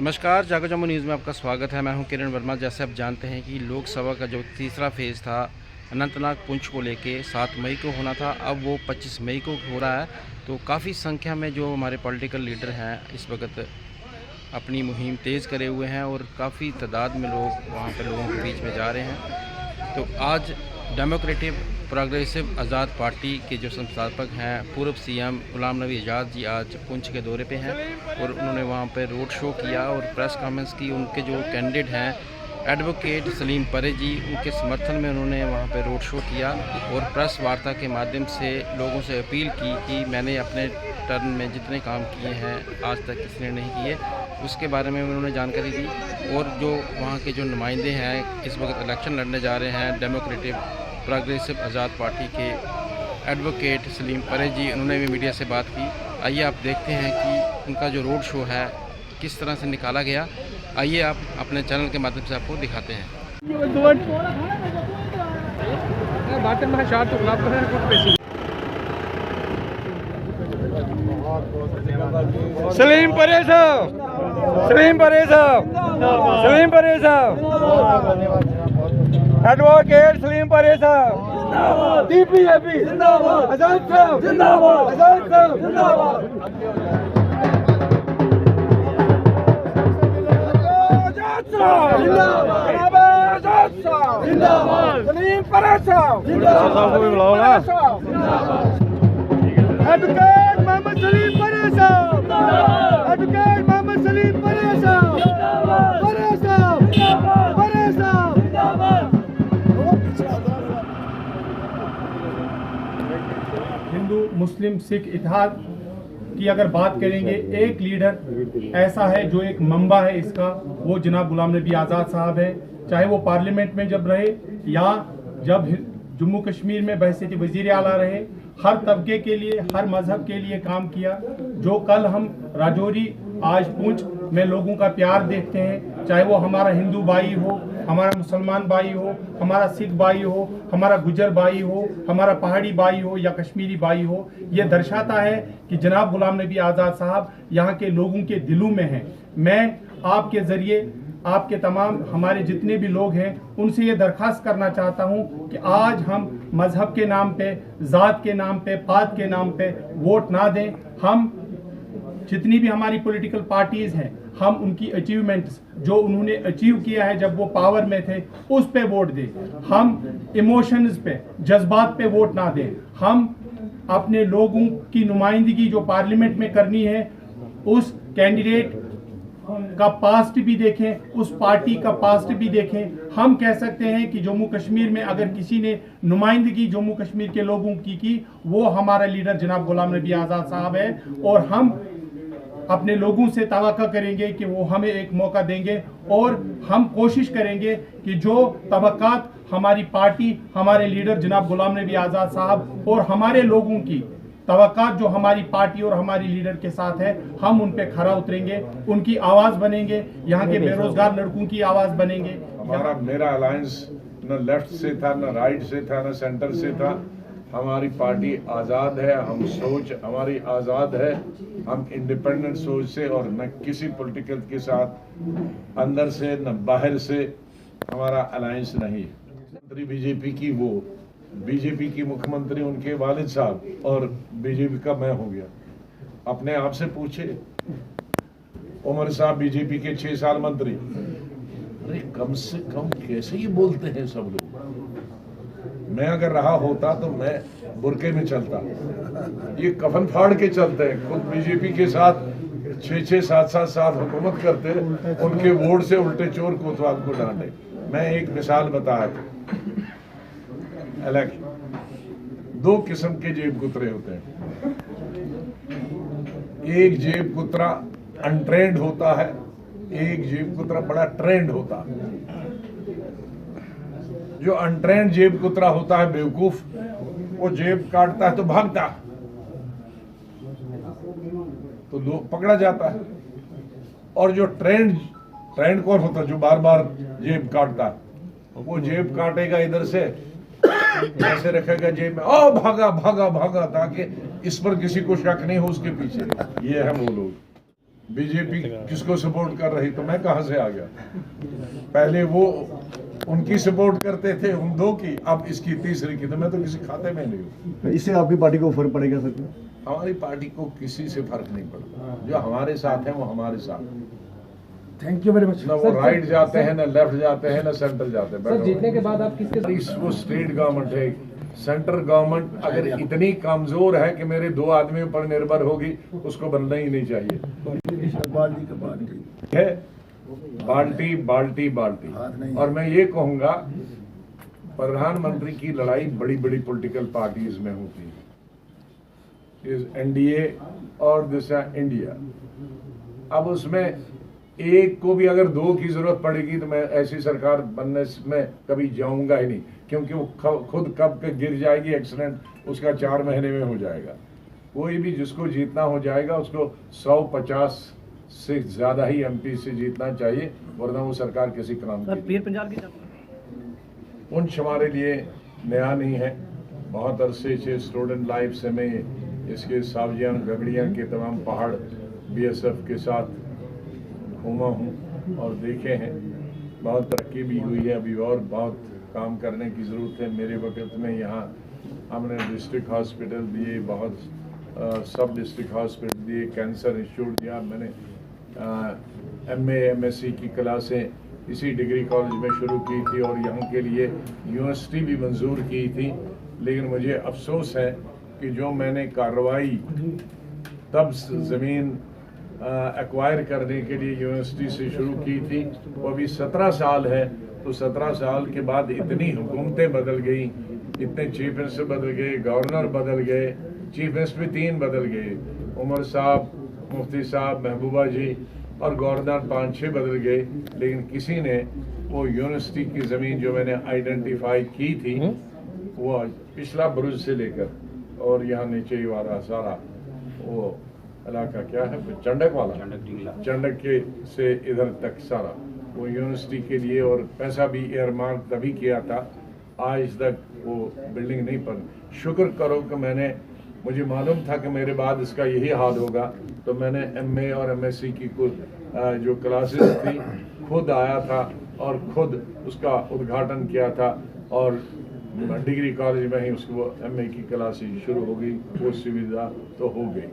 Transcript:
नमस्कार, जागो जम्मू न्यूज़ में आपका स्वागत है। मैं हूं किरण वर्मा। जैसे आप जानते हैं कि लोकसभा का जो तीसरा फेज़ था अनंतनाग पुंछ को लेके 7 मई को होना था, अब वो 25 मई को हो रहा है। तो काफ़ी संख्या में जो हमारे पॉलिटिकल लीडर हैं इस वक्त अपनी मुहिम तेज़ करे हुए हैं और काफ़ी तादाद में लोग वहाँ पर लोगों के बीच में जा रहे हैं। तो आज डेमोक्रेटिक प्रोग्रेसिव आज़ाद पार्टी के जो संस्थापक हैं पूर्व सीएम गुलाम नबी आज़ाद जी आज पुंछ के दौरे पे हैं और उन्होंने वहाँ पर रोड शो किया और प्रेस कॉन्फ्रेंस की। उनके जो कैंडिडेट हैं एडवोकेट सलीम परे जी, उनके समर्थन में उन्होंने वहाँ पर रोड शो किया और प्रेस वार्ता के माध्यम से लोगों से अपील की कि मैंने अपने टर्म में जितने काम किए हैं आज तक किसी ने नहीं किए, उसके बारे में उन्होंने जानकारी दी। और जो वहाँ के जो नुमाइंदे हैं इस वक्त इलेक्शन लड़ने जा रहे हैं डेमोक्रेटिक प्रोग्रेसिव आज़ाद पार्टी के एडवोकेट सलीम परे जी, उन्होंने भी मीडिया से बात की। आइए आप देखते हैं कि उनका जो रोड शो है किस तरह से निकाला गया। आइए आप अपने चैनल के माध्यम से आपको दिखाते हैं। सलीम परे साहब, सलीम परे साहब, सलीम परे साहब, एडवोकेट सलीम परे साहब, डीपीएपी जिंदाबाद, आजाद साहब जिंदाबाद, आजाद साहब जिंदाबाद, सलीम परे साहब जिंदाबाद, को भी बुलाओ ना, एडवोकेट मोहम्मद सलीम परे साहब, एडवोकेट मोहम्मद सलीम परे साहब, परे साहब, परे साहब। हिंदू मुस्लिम सिख इत्तेहाद की अगर बात करेंगे, एक लीडर ऐसा है जो एक मंबा है इसका, वो जनाब गुलाम नबी आज़ाद साहब है। चाहे वो पार्लियामेंट में जब रहे या जब जम्मू कश्मीर में बहसीत वज़ीर आला रहे, हर तबके के लिए, हर मजहब के लिए काम किया। जो कल हम राजौरी आज पुंछ में लोगों का प्यार देखते हैं, चाहे वो हमारा हिंदू भाई हो, हमारा मुसलमान भाई हो, हमारा सिख भाई हो, हमारा गुजर भाई हो, हमारा पहाड़ी भाई हो या कश्मीरी भाई हो, ये दर्शाता है कि जनाब गुलाम नबी आज़ाद साहब यहाँ के लोगों के दिलों में हैं। मैं आपके ज़रिए आपके तमाम हमारे जितने भी लोग हैं उनसे ये दरख्वास्त करना चाहता हूँ कि आज हम मजहब के नाम पे, ज़ात के नाम पे, पात के नाम पे वोट ना दें। हम जितनी भी हमारी पॉलिटिकल पार्टीज़ हैं, हम उनकी अचीवमेंट्स जो उन्होंने अचीव किया है जब वो पावर में थे उस पे वोट दें। हम इमोशंस पे, जज्बात पे वोट ना दें। हम अपने लोगों की नुमाइंदगी जो पार्लियामेंट में करनी है, उस कैंडिडेट का पास्ट भी देखें, उस पार्टी का पास्ट भी देखें। हम कह सकते हैं कि जम्मू कश्मीर में अगर किसी ने नुमाइंदगी जम्मू कश्मीर के लोगों की वो हमारा लीडर जनाब गुलाम नबी आज़ाद साहब है। और हम अपने लोगों से तवक्को करेंगे कि वो हमें एक मौका देंगे और हम कोशिश करेंगे कि जो तबक्कात हमारी पार्टी, हमारे लीडर जनाब गुलाम नबी आज़ाद साहब और हमारे लोगों की तवक्कात जो हमारी पार्टी और हमारी लीडर के साथ है, हम उन पे खरा उतरेंगे, उनकी आवाज़ बनेंगे, यहाँ के बेरोजगार लड़कों की आवाज़ बनेंगे। मेरा अलायंस न लेफ्ट से था, न राइट से था, न सेंटर से था। हमारी पार्टी आज़ाद है, हम सोच हमारी आज़ाद है, हम इंडिपेंडेंट सोच से और न किसी पॉलिटिकल के साथ अंदर से न बाहर से हमारा अलायंस नहीं। बीजेपी की वो बीजेपी की मुख्यमंत्री उनके वालिद साहब और बीजेपी का मैं हो गया। अपने आप से पूछे, उमर साहब बीजेपी के 6 साल मंत्री, अरे कम से कम कैसे ये बोलते हैं सब लोग। मैं अगर रहा होता तो मैं बुरके में चलता, ये कफन फाड़ के चलते हैं। खुद बीजेपी के साथ 6-6, 7-7 साल हुकूमत करते, उनके वोट से उल्टे चोर कोतवाल को डांटे। मैं एक मिसाल बताया, दो किस्म के जेब कुतरे होते हैं। एक जेब कुतरा अनट्रेंड होता है, एक जेब कुतरा बड़ा ट्रेंड होता है। जो अनट्रेंड जेब कुतरा होता है बेवकूफ, वो जेब काटता है तो भागता है, तो लोग पकड़ा जाता है। और जो ट्रेंड कौन होता है, जो बार बार जेब काटता है, वो जेब काटेगा इधर से, ऐसे रखेगा जेब में, ओ भागा भागा भागा, ताकि इस पर किसी को शक नहीं हो उसके पीछे। ये है वो लोग। बीजेपी किसको सपोर्ट कर रही, तो मैं कहां से आ गया? पहले वो उनकी सपोर्ट करते थे, उन दो की, अब इसकी तीसरी की, तो मैं तो किसी खाते में नहीं हूँ। इससे आपकी पार्टी को फर्क पड़ेगा सर? हमारी पार्टी को किसी से फर्क नहीं पड़ता, जो हमारे साथ है वो हमारे साथ। Thank you very much. ना वो राइट जाते हैं, ना लेफ्ट जाते हैं, ना सेंटर जाते हैं। सर जीतने के बाद आप किसके वो स्टेट गवर्नमेंट है, सेंट्रल गवर्नमेंट अगर इतनी कमजोर है कि मेरे दो आदमियों पर निर्भर होगी, उसको बनना ही नहीं चाहिए। है बाल्टी बाल्टी बाल्टी। और मैं ये कहूंगा, प्रधानमंत्री की लड़ाई बड़ी बड़ी पॉलिटिकल पार्टीज में होती है, इस एनडीए और दूसरा इंडिया। अब उसमें एक को भी अगर दो की जरूरत पड़ेगी तो मैं ऐसी सरकार बनने में कभी जाऊंगा ही नहीं, क्योंकि वो खुद कब के गिर जाएगी, एक्सीडेंट उसका 4 महीने में हो जाएगा। कोई भी जिसको जीतना हो जाएगा उसको 150 से ज्यादा ही एमपी से जीतना चाहिए, वरना वो सरकार किसी काम की। पीर पंजाब की पुंछ हमारे लिए नया नहीं है, बहुत अरसे से स्टूडेंट लाइफ से मैं इसके सावजियान गगड़ियाँ के तमाम पहाड़ बीएसएफ के साथ घूमा हूँ और देखे हैं। बहुत तरक्की भी हुई है, अभी और बहुत काम करने की ज़रूरत है। मेरे वक्त में यहाँ हमने डिस्ट्रिक्ट हॉस्पिटल दिए, बहुत सब डिस्ट्रिक्ट हॉस्पिटल दिए, कैंसर इंस्टीट्यूट दिया। मैंने एमए एमएससी की क्लासें इसी डिग्री कॉलेज में शुरू की थी और यहाँ के लिए यूनिवर्सिटी भी मंजूर की थी। लेकिन मुझे अफसोस है कि जो मैंने कार्रवाई तब ज़मीन एक्वायर करने के लिए यूनिवर्सिटी से शुरू की थी, वो अभी 17 साल है। तो 17 साल के बाद इतनी हुकूमतें बदल गई, इतने चीफ मिनिस्टर बदल गए, गवर्नर बदल गए, चीफ मिनिस्टर भी 3 बदल गए, उमर साहब, मुफ्ती साहब, महबूबा जी और गवर्नर 5-6 बदल गए। लेकिन किसी ने वो यूनिवर्सिटी की ज़मीन जो मैंने आइडेंटिफाई की थी, वो पिछला बुरुज से लेकर और यहाँ नीचे वाला सारा वो इलाका क्या है, चंडक वाला, चंडक के से इधर तक सारा वो यूनिवर्सिटी के लिए, और पैसा भी एयरमार्क तभी किया था, आज तक वो बिल्डिंग नहीं बन। शुक्र करो कि मुझे मालूम था कि मेरे बाद इसका यही हाल होगा, तो मैंने एमए और एमएससी की कुछ जो क्लासेस थी खुद आया था और खुद उसका उद्घाटन किया था, और डिग्री कॉलेज में ही उसको एमए की क्लासेस शुरू हो गई, वो सुविधा तो हो गई।